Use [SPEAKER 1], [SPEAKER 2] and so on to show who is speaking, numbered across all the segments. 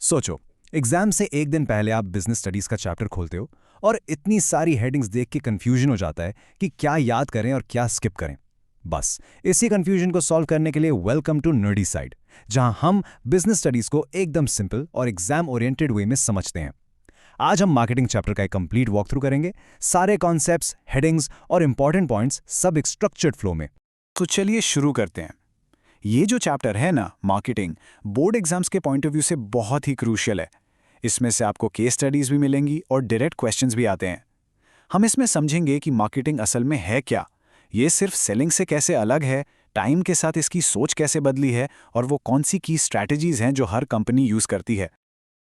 [SPEAKER 1] सोचो, एग्जाम से एक दिन पहले आप बिजनेस स्टडीज का चैप्टर खोलते हो और इतनी सारी हेडिंग्स देख के कंफ्यूजन हो जाता है कि क्या याद करें और क्या स्किप करें। बस इसी कंफ्यूजन को सॉल्व करने के लिए वेलकम टू नर्डी साइड, जहां हम बिजनेस स्टडीज को एकदम सिंपल और एग्जाम ओरिएंटेड वे में समझते हैं। आज हम मार्केटिंग चैप्टर का एक कंप्लीट वॉक थ्रू करेंगे, सारे कॉन्सेप्ट्स, हेडिंग्स और इंपॉर्टेंट पॉइंट्स सब एक स्ट्रक्चर्ड फ्लो में।
[SPEAKER 2] तो चलिए शुरू करते हैं। ये जो चैप्टर है ना, मार्केटिंग, बोर्ड एग्जाम्स के पॉइंट ऑफ व्यू से बहुत ही क्रूशियल है। इसमें से आपको केस स्टडीज भी मिलेंगी और डायरेक्ट क्वेश्चंस भी आते हैं। हम इसमें समझेंगे कि मार्केटिंग असल में है क्या, ये सिर्फ सेलिंग से कैसे अलग है, टाइम के साथ इसकी सोच कैसे बदली है और वो कौन सी की स्ट्रैटेजीज हैं जो हर कंपनी यूज करती है।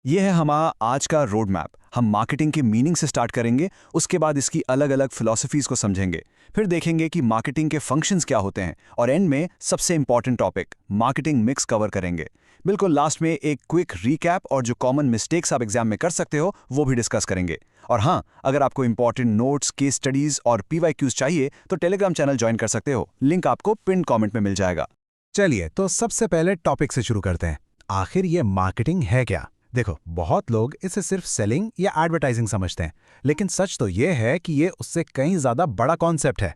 [SPEAKER 1] यह है हमारा आज का रोड मैप। हम मार्केटिंग के मीनिंग से स्टार्ट करेंगे, उसके बाद इसकी अलग अलग फिलॉसफीज को समझेंगे, फिर देखेंगे कि मार्केटिंग के फंक्शंस क्या होते हैं और एंड में सबसे important topic marketing mix cover करेंगे। बिल्कुल लास्ट में एक क्विक रीकैप और जो कॉमन मिस्टेक्स आप एग्जाम में कर सकते हो वो भी डिस्कस करेंगे। और हाँ, अगर आपको इंपॉर्टेंट नोट्स, केस स्टडीज और PYQs चाहिए तो टेलीग्राम चैनल ज्वाइन कर सकते हो, लिंक आपको पिन कॉमेंट में मिल जाएगा।
[SPEAKER 3] चलिए तो सबसे पहले टॉपिक से शुरू करते हैं। आखिर ये मार्केटिंग है क्या? देखो, बहुत लोग इसे सिर्फ सेलिंग या एडवर्टाइजिंग समझते हैं, लेकिन सच तो ये है कि ये उससे कहीं ज्यादा बड़ा कॉन्सेप्ट है।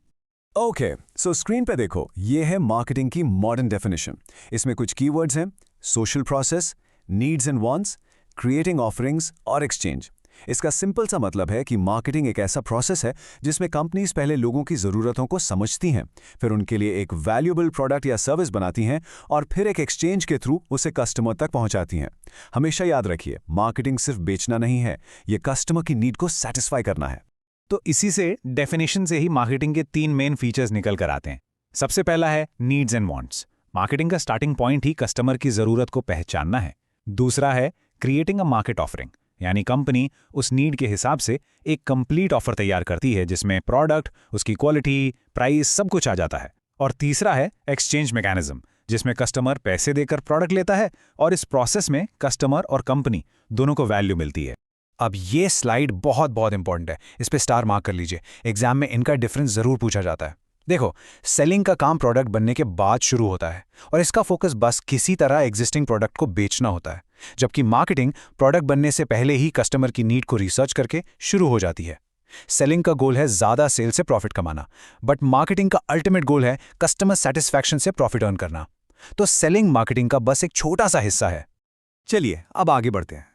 [SPEAKER 1] ओके, सो स्क्रीन पे देखो, ये है मार्केटिंग की मॉडर्न डेफिनेशन। इसमें कुछ कीवर्ड्स हैं: social process, needs and wants, creating offerings और एक्सचेंज। इसका सिंपल सा मतलब है कि मार्केटिंग एक ऐसा प्रोसेस है जिसमें कंपनीज पहले लोगों की ज़रूरतों को समझती हैं, फिर उनके लिए एक वैल्यूएबल प्रोडक्ट या सर्विस बनाती हैं और फिर एक एक्सचेंज के थ्रू उसे कस्टमर तक पहुंचाती हैं। हमेशा याद रखिए, मार्केटिंग सिर्फ बेचना नहीं है, ये कस्टमर की नीड को सेटिस्फाई करना है।
[SPEAKER 4] तो इसी से डेफिनेशन से ही मार्केटिंग के 3 मेन फीचर्स निकल कर आते हैं। सबसे पहला है नीड्स एंड वांट्स। मार्केटिंग का स्टार्टिंग पॉइंट ही कस्टमर की ज़रूरत को पहचानना है। दूसरा है क्रिएटिंग अ मार्केट ऑफरिंग, यानी कंपनी उस नीड के हिसाब से एक कंप्लीट ऑफर तैयार करती है जिसमें प्रोडक्ट, उसकी क्वालिटी, प्राइस सब कुछ आ जाता है। और तीसरा है एक्सचेंज मैकेनिज्म, जिसमें कस्टमर पैसे देकर प्रोडक्ट लेता है और इस प्रोसेस में कस्टमर और कंपनी दोनों को वैल्यू मिलती है।
[SPEAKER 3] अब ये स्लाइड बहुत बहुत इंपॉर्टेंट है, इस पे स्टार मार्क कर लीजिए। एग्जाम में इनका डिफरेंस जरूर पूछा जाता है। देखो, सेलिंग का काम प्रोडक्ट बनने के बाद शुरू होता है और इसका फोकस बस किसी तरह एग्जिस्टिंग प्रोडक्ट को बेचना होता है, जबकि मार्केटिंग प्रोडक्ट बनने से पहले ही कस्टमर की नीड को रिसर्च करके शुरू हो जाती है। सेलिंग का गोल है ज्यादा सेल से प्रॉफिट कमाना, बट मार्केटिंग का अल्टीमेट गोल है कस्टमर सेटिस्फैक्शन से प्रॉफिट अर्न करना। तो सेलिंग मार्केटिंग का बस एक छोटा सा हिस्सा है।
[SPEAKER 1] चलिए अब आगे बढ़ते हैं।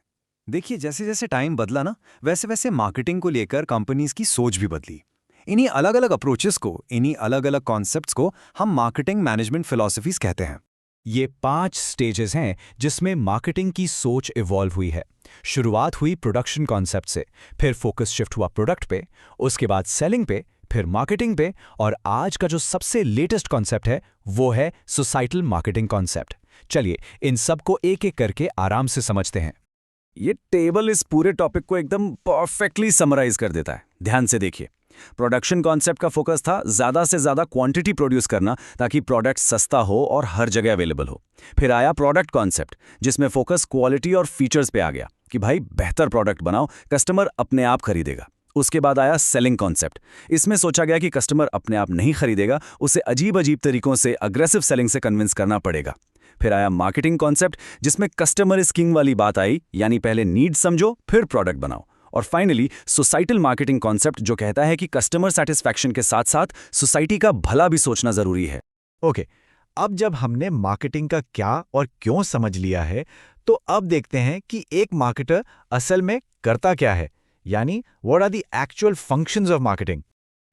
[SPEAKER 1] देखिए, जैसे जैसे टाइम बदला ना, वैसे वैसे मार्केटिंग को लेकर कंपनीज की सोच भी बदली। इन्हीं अलग अलग अप्रोचेस को, इन्हीं अलग अलग कॉन्सेप्ट्स को हम मार्केटिंग मैनेजमेंट फिलॉसफीज कहते हैं।
[SPEAKER 3] ये 5 स्टेजेस हैं जिसमें मार्केटिंग की सोच इवॉल्व हुई है। शुरुआत हुई प्रोडक्शन कॉन्सेप्ट से, फिर फोकस शिफ्ट हुआ प्रोडक्ट पे, उसके बाद सेलिंग पे, फिर मार्केटिंग पे, और आज का जो सबसे लेटेस्ट कॉन्सेप्ट है वो है सोसाइटल मार्केटिंग कॉन्सेप्ट। चलिए इन सबको एक एक करके आराम से समझते हैं।
[SPEAKER 1] ये टेबल इस पूरे टॉपिक को एकदम परफेक्टली समराइज कर देता है। ध्यान से देखिए, प्रोडक्शन कॉन्सेप्ट का फोकस था ज़्यादा से ज़्यादा क्वांटिटी प्रोड्यूस करना ताकि प्रोडक्ट सस्ता हो और हर जगह अवेलेबल हो। फिर आया प्रोडक्ट कॉन्सेप्ट, जिसमें फोकस क्वालिटी और फीचर्स पे आ गया कि भाई बेहतर प्रोडक्ट बनाओ, कस्टमर अपने आप खरीदेगा। उसके बाद आया सेलिंग कॉन्सेप्ट। इसमें सोचा गया कि कस्टमर अपने आप नहीं खरीदेगा, उसे अजीब अजीब तरीकों से अग्रेसिव सेलिंग से कन्विंस करना पड़ेगा। फिर आया मार्केटिंग कॉन्सेप्ट, जिसमें कस्टमर इज किंग वाली बात आई, यानी पहले नीड समझो फिर प्रोडक्ट बनाओ। और फाइनली सोसाइटल मार्केटिंग कॉन्सेप्ट, जो कहता है कि कस्टमर सेटिस्फैक्शन के साथ साथ सोसाइटी का भला भी सोचना जरूरी है।
[SPEAKER 3] ओके, अब जब हमने मार्केटिंग का क्या और क्यों समझ लिया है, तो अब देखते हैं कि एक मार्केटर असल में करता क्या है, यानी what are the actual functions of marketing.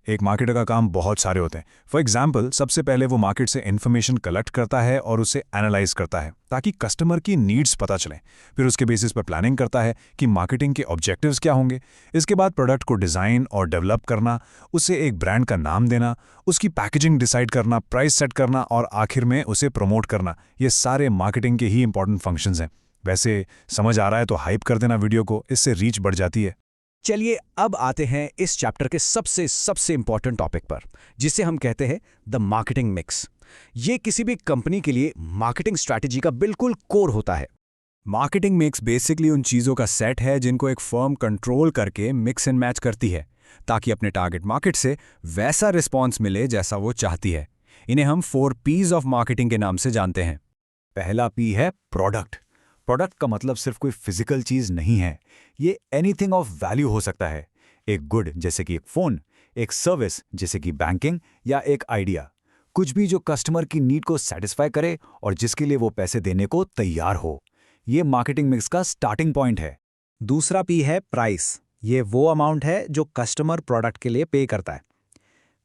[SPEAKER 2] एक मार्केटर का काम बहुत सारे होते हैं। फॉर एग्जाम्पल, सबसे पहले वो मार्केट से इन्फॉर्मेशन कलेक्ट करता है और उसे एनालाइज करता है ताकि कस्टमर की नीड्स पता चलें। फिर उसके बेसिस पर प्लानिंग करता है कि मार्केटिंग के ऑब्जेक्टिव्स क्या होंगे। इसके बाद प्रोडक्ट को डिज़ाइन और डेवलप करना, उसे एक ब्रांड का नाम देना, उसकी पैकेजिंग डिसाइड करना, प्राइस सेट करना और आखिर में उसे प्रमोट करना, ये सारे मार्केटिंग के ही इंपॉर्टेंट फंक्शंस हैं। वैसे समझ आ रहा है तो हाइप कर देना वीडियो को, इससे रीच बढ़ जाती है।
[SPEAKER 3] चलिए अब आते हैं इस चैप्टर के सबसे इंपॉर्टेंट टॉपिक पर, जिसे हम कहते हैं द मार्केटिंग मिक्स। ये किसी भी कंपनी के लिए मार्केटिंग स्ट्रैटेजी का बिल्कुल कोर होता है।
[SPEAKER 1] मार्केटिंग मिक्स बेसिकली उन चीज़ों का सेट है जिनको एक फर्म कंट्रोल करके मिक्स एंड मैच करती है ताकि अपने टारगेट मार्केट से वैसा रिस्पॉन्स मिले जैसा वो चाहती है। इन्हें हम 4 P's ऑफ मार्केटिंग के नाम से जानते हैं। पहला P है प्रोडक्ट।
[SPEAKER 4] प्रोडक्ट का मतलब सिर्फ कोई फिजिकल चीज नहीं है, ये एनीथिंग ऑफ वैल्यू हो सकता है। एक गुड जैसे कि एक फोन, एक सर्विस जैसे कि बैंकिंग, या एक आइडिया, कुछ भी जो कस्टमर की नीड को सेटिस्फाई करे और जिसके लिए वो पैसे देने को तैयार हो। ये मार्केटिंग मिक्स का स्टार्टिंग पॉइंट है।
[SPEAKER 3] दूसरा पी है प्राइस। ये वो अमाउंट है जो कस्टमर प्रोडक्ट के लिए पे करता है।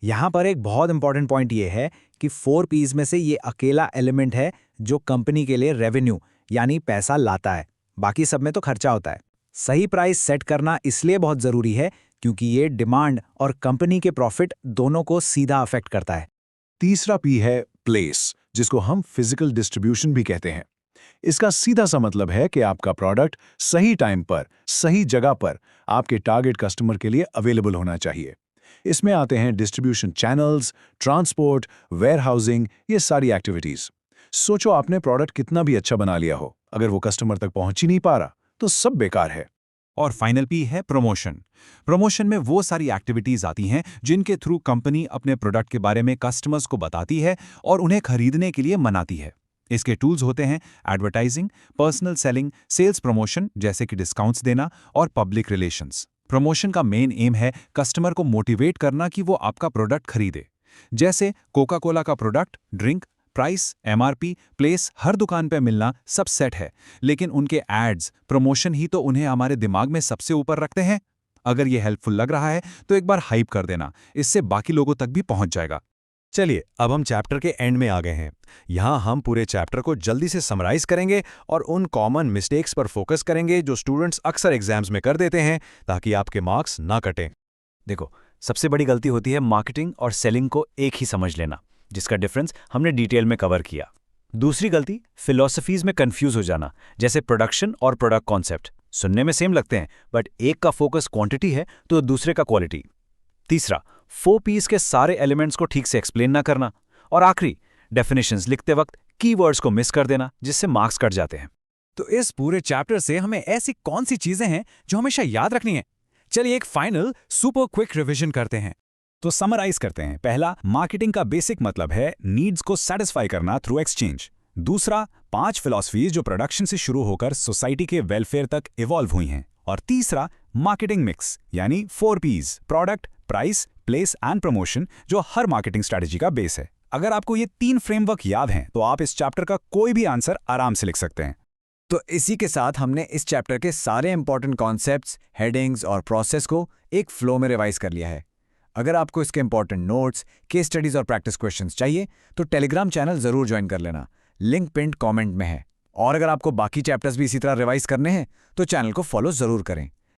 [SPEAKER 3] यहाँ पर एक बहुत इंपॉर्टेंट पॉइंट ये है कि 4 पीज में से ये अकेला एलिमेंट है जो कंपनी के लिए रेवेन्यू यानी पैसा लाता है, बाकी सब में तो खर्चा होता है। सही प्राइस सेट करना इसलिए बहुत ज़रूरी है क्योंकि ये डिमांड और कंपनी के प्रॉफिट दोनों को सीधा अफेक्ट करता है।
[SPEAKER 2] तीसरा पी है प्लेस, जिसको हम फिजिकल डिस्ट्रीब्यूशन भी कहते हैं। इसका सीधा सा मतलब है कि आपका प्रोडक्ट सही टाइम पर, सही जगह पर आपके टारगेट कस्टमर के लिए अवेलेबल होना चाहिए। इसमें आते हैं डिस्ट्रीब्यूशन चैनल्स, ट्रांसपोर्ट, वेयरहाउसिंग, ये सारी एक्टिविटीज। सोचो आपने प्रोडक्ट कितना भी अच्छा बना लिया हो, अगर वो कस्टमर तक पहुंच ही नहीं पा रहा तो सब बेकार है।
[SPEAKER 4] और फाइनल पी है प्रमोशन। प्रमोशन में वो सारी एक्टिविटीज आती हैं जिनके थ्रू कंपनी अपने प्रोडक्ट के बारे में कस्टमर्स को बताती है और उन्हें खरीदने के लिए मनाती है। इसके टूल्स होते हैं advertising, personal selling, sales promotion जैसे कि डिस्काउंट्स देना, और पब्लिक रिलेशंस। प्रमोशन का मेन एम है कस्टमर को मोटिवेट करना कि वो आपका प्रोडक्ट खरीदे। जैसे कोका कोला का product, drink, price, MRP, place हर दुकान पे मिलना सब सेट है, लेकिन उनके एड्स, प्रमोशन ही तो उन्हें हमारे दिमाग में सबसे ऊपर रखते हैं। अगर ये हेल्पफुल लग रहा है तो एक बार हाइप कर देना, इससे बाकी लोगों तक भी पहुंच जाएगा।
[SPEAKER 5] चलिए, अब हम चैप्टर के एंड में आ गए हैं। यहाँ हम पूरे चैप्टर को जल्दी से समराइज करेंगे और उन कॉमन मिस्टेक्स पर फोकस करेंगे जो स्टूडेंट्स अक्सर एग्जाम्स में कर देते हैं, ताकि आपके मार्क्स ना कटें।
[SPEAKER 1] देखो, सबसे बड़ी गलती होती है मार्केटिंग और सेलिंग को एक ही समझ लेना, जिसका डिफरेंस हमने डिटेल में कवर किया। दूसरी गलती, फिलॉसफीज में कंफ्यूज हो जाना, जैसे प्रोडक्शन और प्रोडक्ट कॉन्सेप्ट सुनने में सेम लगते हैं, बट एक का फोकस क्वांटिटी है तो दूसरे का क्वालिटी। तीसरा, 4 पीस के सारे एलिमेंट्स को ठीक से एक्सप्लेन ना करना। और आखिरी, डेफिनेशंस लिखते वक्त कीवर्ड्स को मिस कर देना, जिससे मार्क्स कट जाते हैं।
[SPEAKER 4] तो इस पूरे चैप्टर से हमें ऐसी कौन सी चीजें हैं जो हमेशा याद रखनी है? चलिए एक फाइनल सुपर क्विक रिवीजन करते हैं। तो समराइज करते हैं। पहला, मार्केटिंग का बेसिक मतलब है नीड्स को सेटिस्फाई करना थ्रू एक्सचेंज। दूसरा, 5 फिलॉसफीज जो प्रोडक्शन से शुरू होकर सोसाइटी के वेलफेयर तक इवॉल्व हुई हैं। और तीसरा, मार्केटिंग मिक्स यानी 4 Ps, product, price, place and promotion, जो हर मार्केटिंग स्ट्रैटेजी का बेस है। अगर आपको ये 3 फ्रेमवर्क याद हैं तो आप इस चैप्टर का कोई भी आंसर आराम से लिख सकते हैं।
[SPEAKER 3] तो इसी के साथ हमने इस चैप्टर के सारे इंपॉर्टेंट कॉन्सेप्ट्स, हेडिंग्स और प्रोसेस को एक फ्लो में रिवाइज कर लिया है। अगर आपको इसके इंपॉर्टेंट नोट्स, केस स्टडीज और प्रैक्टिस क्वेश्चंस चाहिए तो टेलीग्राम चैनल जरूर ज्वाइन कर लेना, लिंक पिंड कमेंट में है। और अगर आपको बाकी चैप्टर्स भी इसी तरह रिवाइज करने हैं तो चैनल को फॉलो जरूर करें।